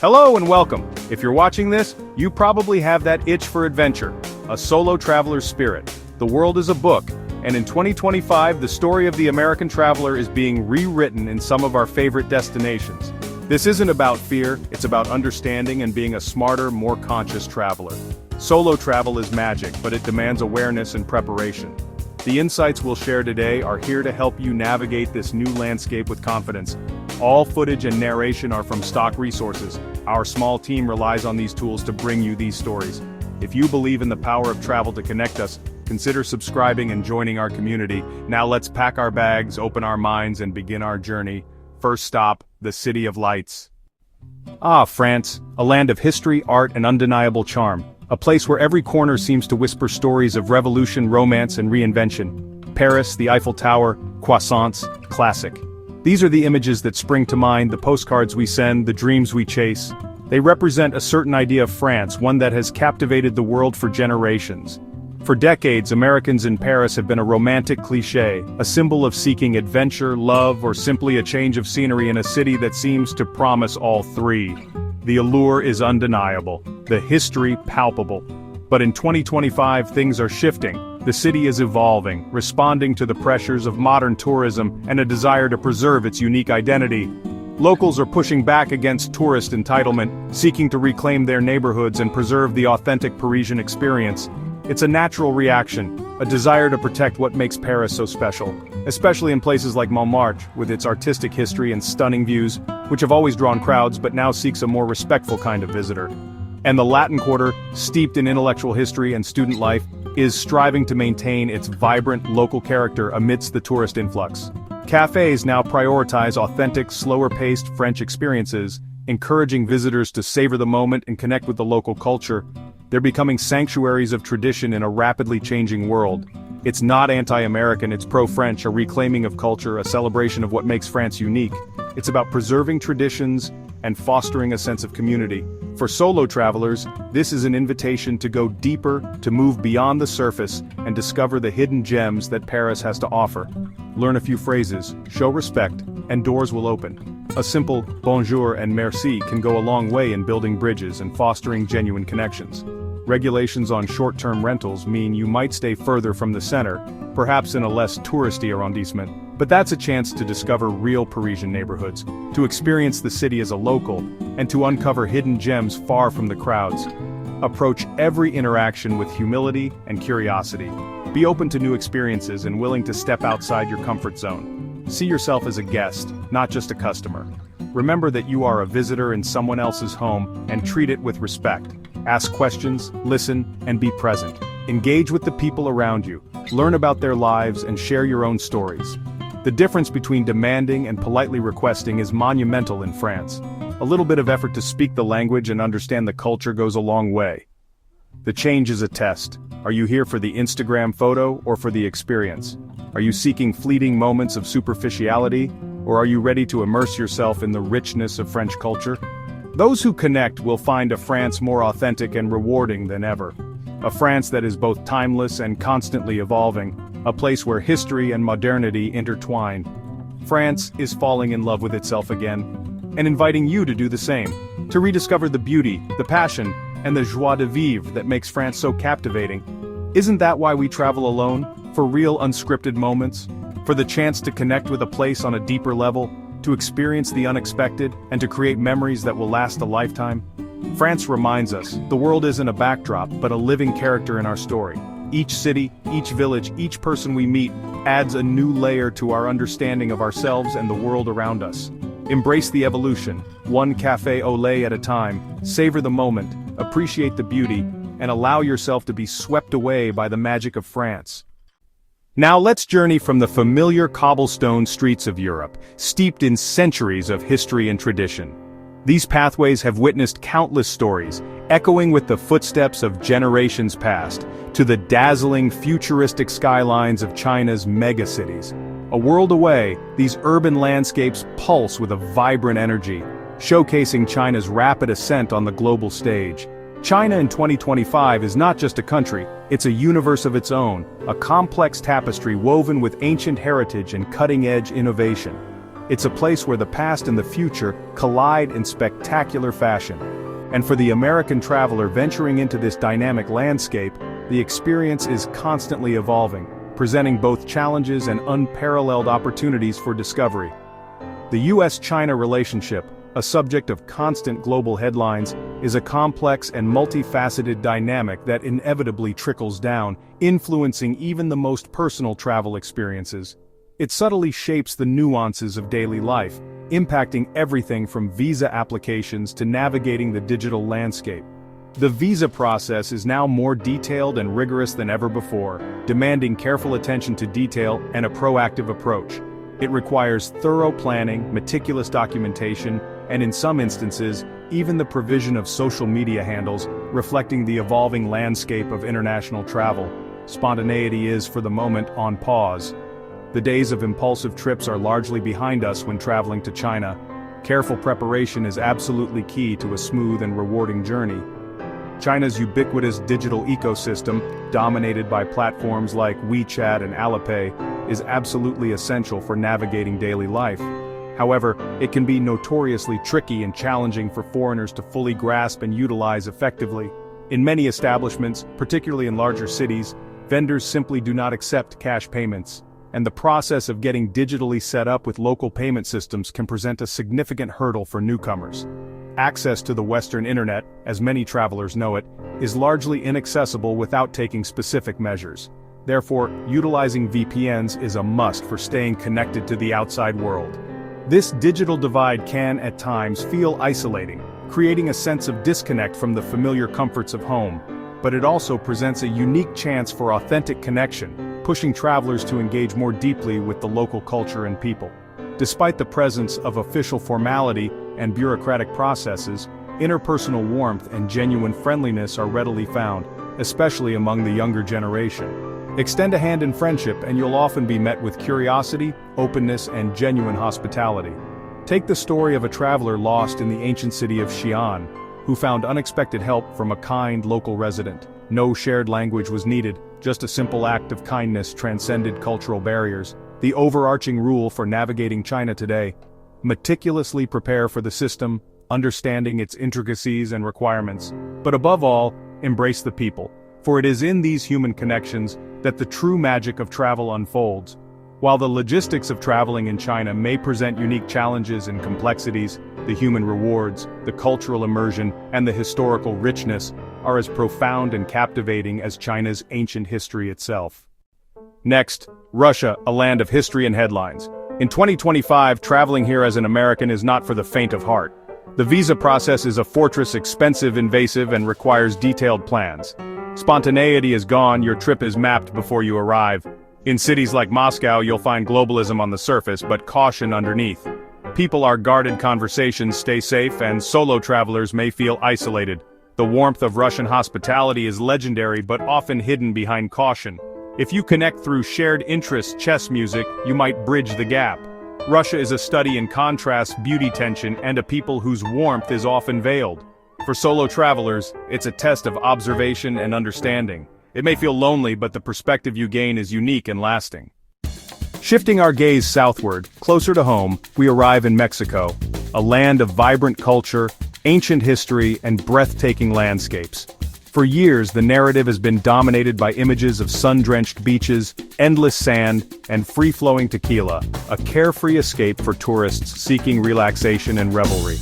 Hello and welcome. If you're watching this, you probably have that itch for adventure, a solo traveler's spirit. The world is a book, and in 2025 the story of the American traveler is being rewritten in some of our favorite destinations. This isn't about fear, it's about understanding and being a smarter, more conscious traveler. Solo travel is magic, but it demands awareness and preparation. The insights we'll share today are here to help you navigate this new landscape with confidence. All footage and narration are from stock resources. Our small team relies on these tools to bring you these stories. If you believe in the power of travel to connect us, consider subscribing and joining our community. Now let's pack our bags, open our minds, and begin our journey. First stop, the City of Lights. Ah, France, a land of history, art, and undeniable charm. A place where every corner seems to whisper stories of revolution, romance, and reinvention. Paris, the Eiffel Tower, croissants, classic. These are the images that spring to mind, the postcards we send, the dreams we chase. They represent a certain idea of France, one that has captivated the world for generations. For decades, Americans in Paris have been a romantic cliché, a symbol of seeking adventure, love, or simply a change of scenery in a city that seems to promise all three. The allure is undeniable, the history palpable. But in 2025 things are shifting. The city is evolving, responding to the pressures of modern tourism and a desire to preserve its unique identity. Locals are pushing back against tourist entitlement, seeking to reclaim their neighborhoods and preserve the authentic Parisian experience. It's a natural reaction, a desire to protect what makes Paris so special, especially in places like Montmartre, with its artistic history and stunning views, which have always drawn crowds but now seeks a more respectful kind of visitor. And the Latin Quarter, steeped in intellectual history and student life, is striving to maintain its vibrant local character amidst the tourist influx. Cafes now prioritize authentic, slower-paced French experiences, encouraging visitors to savor the moment and connect with the local culture. They're becoming sanctuaries of tradition in a rapidly changing world. It's not anti-American, it's pro-French, a reclaiming of culture, a celebration of what makes France unique. It's about preserving traditions and fostering a sense of community. For solo travelers, this is an invitation to go deeper, to move beyond the surface, and discover the hidden gems that Paris has to offer. Learn a few phrases, show respect, and doors will open. A simple bonjour and merci can go a long way in building bridges and fostering genuine connections. Regulations on short-term rentals mean you might stay further from the center, perhaps in a less touristy arrondissement, but that's a chance to discover real Parisian neighborhoods, to experience the city as a local, and to uncover hidden gems far from the crowds. Approach every interaction with humility and curiosity. Be open to new experiences and willing to step outside your comfort zone. See yourself as a guest, not just a customer. Remember that you are a visitor in someone else's home and treat it with respect. Ask questions, listen, and be present. Engage with the people around you. Learn about their lives and share your own stories. The difference between demanding and politely requesting is monumental in France. A little bit of effort to speak the language and understand the culture goes a long way. The change is a test. Are you here for the Instagram photo or for the experience? Are you seeking fleeting moments of superficiality, or are you ready to immerse yourself in the richness of French culture? Those who connect will find a France more authentic and rewarding than ever. A France that is both timeless and constantly evolving, a place where history and modernity intertwine. France is falling in love with itself again, and inviting you to do the same, to rediscover the beauty, the passion, and the joie de vivre that makes France so captivating. Isn't that why we travel alone? For real unscripted moments? For the chance to connect with a place on a deeper level? To experience the unexpected, and to create memories that will last a lifetime? France reminds us, the world isn't a backdrop, but a living character in our story. Each city, each village, each person we meet, adds a new layer to our understanding of ourselves and the world around us. Embrace the evolution, one café au lait at a time, savor the moment, appreciate the beauty, and allow yourself to be swept away by the magic of France. Now let's journey from the familiar cobblestone streets of Europe, steeped in centuries of history and tradition. These pathways have witnessed countless stories, echoing with the footsteps of generations past, to the dazzling futuristic skylines of China's megacities. A world away, these urban landscapes pulse with a vibrant energy, showcasing China's rapid ascent on the global stage. China in 2025 is not just a country, it's a universe of its own, a complex tapestry woven with ancient heritage and cutting-edge innovation. It's a place where the past and the future collide in spectacular fashion. And for the American traveler venturing into this dynamic landscape, the experience is constantly evolving, presenting both challenges and unparalleled opportunities for discovery. The US-China relationship, a subject of constant global headlines, is a complex and multifaceted dynamic that inevitably trickles down, influencing even the most personal travel experiences. It subtly shapes the nuances of daily life, impacting everything from visa applications to navigating the digital landscape. The visa process is now more detailed and rigorous than ever before, demanding careful attention to detail and a proactive approach. It requires thorough planning, meticulous documentation, and in some instances, even the provision of social media handles, reflecting the evolving landscape of international travel. Spontaneity is, for the moment, on pause. The days of impulsive trips are largely behind us when traveling to China. Careful preparation is absolutely key to a smooth and rewarding journey. China's ubiquitous digital ecosystem, dominated by platforms like WeChat and Alipay, is absolutely essential for navigating daily life. However, it can be notoriously tricky and challenging for foreigners to fully grasp and utilize effectively. In many establishments, particularly in larger cities, vendors simply do not accept cash payments, and the process of getting digitally set up with local payment systems can present a significant hurdle for newcomers. Access to the Western Internet, as many travelers know it, is largely inaccessible without taking specific measures. Therefore, utilizing VPNs is a must for staying connected to the outside world. This digital divide can, at times, feel isolating, creating a sense of disconnect from the familiar comforts of home. But it also presents a unique chance for authentic connection, pushing travelers to engage more deeply with the local culture and people. Despite the presence of official formality and bureaucratic processes, interpersonal warmth and genuine friendliness are readily found, especially among the younger generation. Extend a hand in friendship and you'll often be met with curiosity, openness, and genuine hospitality. Take the story of a traveler lost in the ancient city of Xi'an, who found unexpected help from a kind local resident. No shared language was needed, just a simple act of kindness transcended cultural barriers. The overarching rule for navigating China today: meticulously prepare for the system, understanding its intricacies and requirements. But above all, embrace the people, for it is in these human connections that the true magic of travel unfolds. While the logistics of traveling in China may present unique challenges and complexities, the human rewards, the cultural immersion, and the historical richness are as profound and captivating as China's ancient history itself. Next, Russia, a land of history and headlines. In 2025, traveling here as an American is not for the faint of heart. The visa process is a fortress, expensive, invasive, and requires detailed plans. Spontaneity is gone, your trip is mapped before you arrive. In cities like Moscow, you'll find globalism on the surface, but caution underneath. People are guarded, conversations stay safe, and solo travelers may feel isolated. The warmth of Russian hospitality is legendary but often hidden behind caution. If you connect through shared interests, chess music, you might bridge the gap. Russia is a study in contrast, beauty, tension, and a people whose warmth is often veiled. For solo travelers, it's a test of observation and understanding. It may feel lonely, but the perspective you gain is unique and lasting. Shifting our gaze southward, closer to home, we arrive in Mexico, a land of vibrant culture, ancient history, and breathtaking landscapes. For years, the narrative has been dominated by images of sun-drenched beaches, endless sand, and free-flowing tequila, a carefree escape for tourists seeking relaxation and revelry.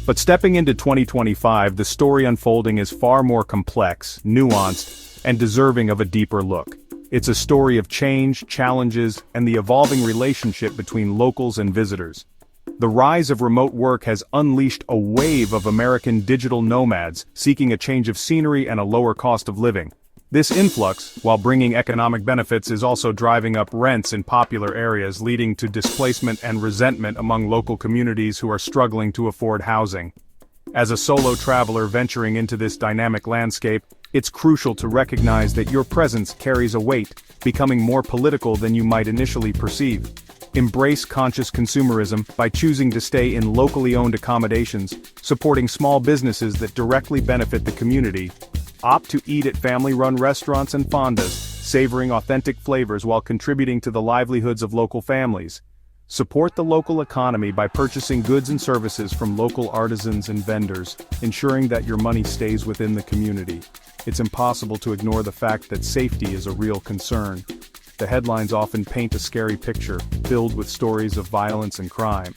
But stepping into 2025, the story unfolding is far more complex, nuanced, and deserving of a deeper look. It's a story of change, challenges, and the evolving relationship between locals and visitors. The rise of remote work has unleashed a wave of American digital nomads seeking a change of scenery and a lower cost of living. This influx, while bringing economic benefits, is also driving up rents in popular areas, leading to displacement and resentment among local communities who are struggling to afford housing. As a solo traveler venturing into this dynamic landscape, it's crucial to recognize that your presence carries a weight, becoming more political than you might initially perceive. Embrace conscious consumerism by choosing to stay in locally owned accommodations, supporting small businesses that directly benefit the community. Opt to eat at family-run restaurants and fondas, savoring authentic flavors while contributing to the livelihoods of local families. Support the local economy by purchasing goods and services from local artisans and vendors, ensuring that your money stays within the community. It's impossible to ignore the fact that safety is a real concern. The headlines often paint a scary picture, filled with stories of violence and crime.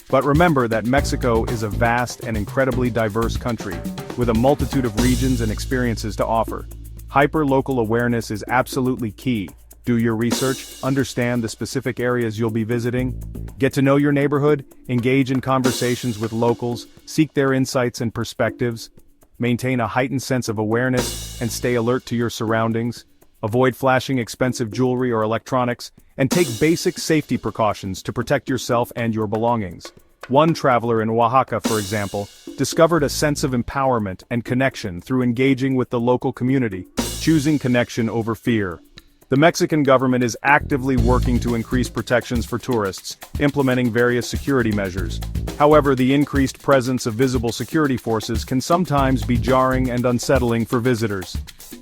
But remember that Mexico is a vast and incredibly diverse country, with a multitude of regions and experiences to offer. Hyper-local awareness is absolutely key. Do your research, understand the specific areas you'll be visiting, get to know your neighborhood, engage in conversations with locals, seek their insights and perspectives, maintain a heightened sense of awareness, and stay alert to your surroundings. Avoid flashing expensive jewelry or electronics, and take basic safety precautions to protect yourself and your belongings. One traveler in Oaxaca, for example, discovered a sense of empowerment and connection through engaging with the local community, choosing connection over fear. The Mexican government is actively working to increase protections for tourists, implementing various security measures. However, the increased presence of visible security forces can sometimes be jarring and unsettling for visitors.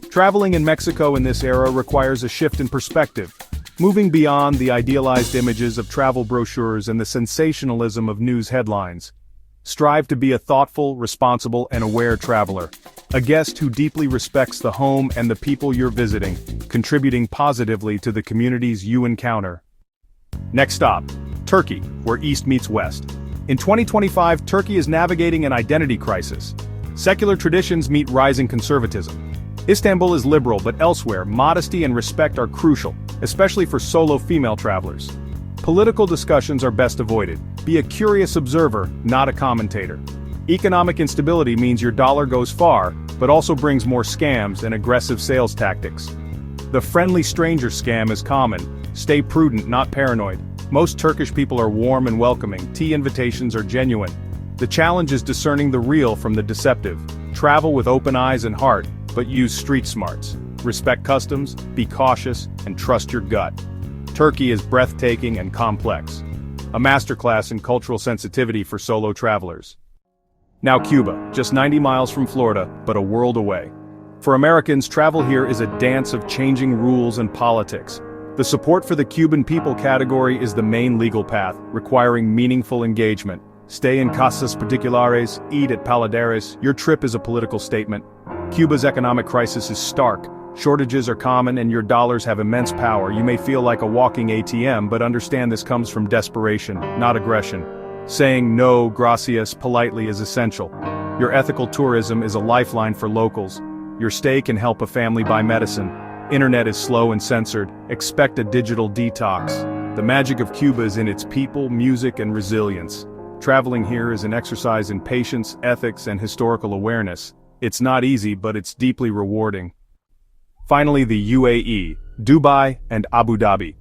Traveling in Mexico in this era requires a shift in perspective, moving beyond the idealized images of travel brochures and the sensationalism of news headlines. Strive to be a thoughtful, responsible, and aware traveler, a guest who deeply respects the home and the people you're visiting, contributing positively to the communities you encounter. Next stop, Turkey, where East meets West. In 2025, Turkey is navigating an identity crisis. Secular traditions meet rising conservatism. Istanbul is liberal, but elsewhere, modesty and respect are crucial, especially for solo female travelers. Political discussions are best avoided. Be a curious observer, not a commentator. Economic instability means your dollar goes far, but also brings more scams and aggressive sales tactics. The friendly stranger scam is common. Stay prudent, not paranoid. Most Turkish people are warm and welcoming. Tea invitations are genuine. The challenge is discerning the real from the deceptive. Travel with open eyes and heart, but use street smarts. Respect customs, be cautious, and trust your gut. Turkey is breathtaking and complex. A masterclass in cultural sensitivity for solo travelers. Now Cuba, just 90 miles from Florida, but a world away. For Americans, travel here is a dance of changing rules and politics. The support for the Cuban people category is the main legal path, requiring meaningful engagement. Stay in casas particulares, eat at paladares, your trip is a political statement. Cuba's economic crisis is stark. Shortages are common and your dollars have immense power. You may feel like a walking ATM, but understand this comes from desperation, not aggression. Saying no, gracias, politely is essential. Your ethical tourism is a lifeline for locals. Your stay can help a family buy medicine. Internet is slow and censored. Expect a digital detox. The magic of Cuba is in its people, music, and resilience. Traveling here is an exercise in patience, ethics, and historical awareness. It's not easy, but it's deeply rewarding. Finally, the UAE, Dubai, and Abu Dhabi.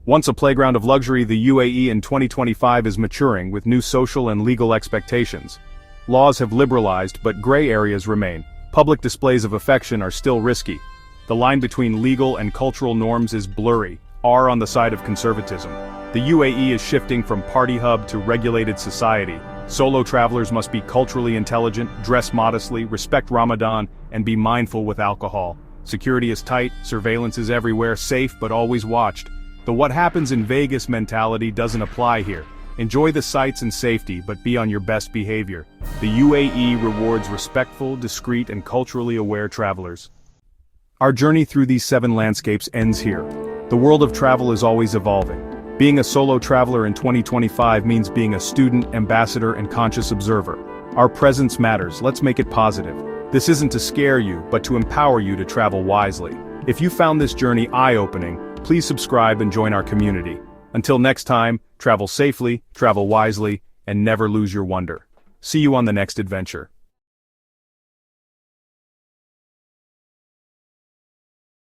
Once a playground of luxury, the UAE in 2025 is maturing with new social and legal expectations. Laws have liberalized, but gray areas remain. Public displays of affection are still risky. The line between legal and cultural norms is blurry, on the side of conservatism. The UAE is shifting from party hub to regulated society. Solo travelers must be culturally intelligent, dress modestly, respect Ramadan, and be mindful with alcohol. Security is tight, surveillance is everywhere, safe but always watched. The what happens in Vegas mentality doesn't apply here. Enjoy the sights and safety, but be on your best behavior. The UAE rewards respectful, discreet, and culturally aware travelers. Our journey through these 7 landscapes ends here. The world of travel is always evolving. Being a solo traveler in 2025 means being a student, ambassador, and conscious observer. Our presence matters, let's make it positive. This isn't to scare you, but to empower you to travel wisely. If you found this journey eye-opening, please subscribe and join our community. Until next time, travel safely, travel wisely, and never lose your wonder. See you on the next adventure.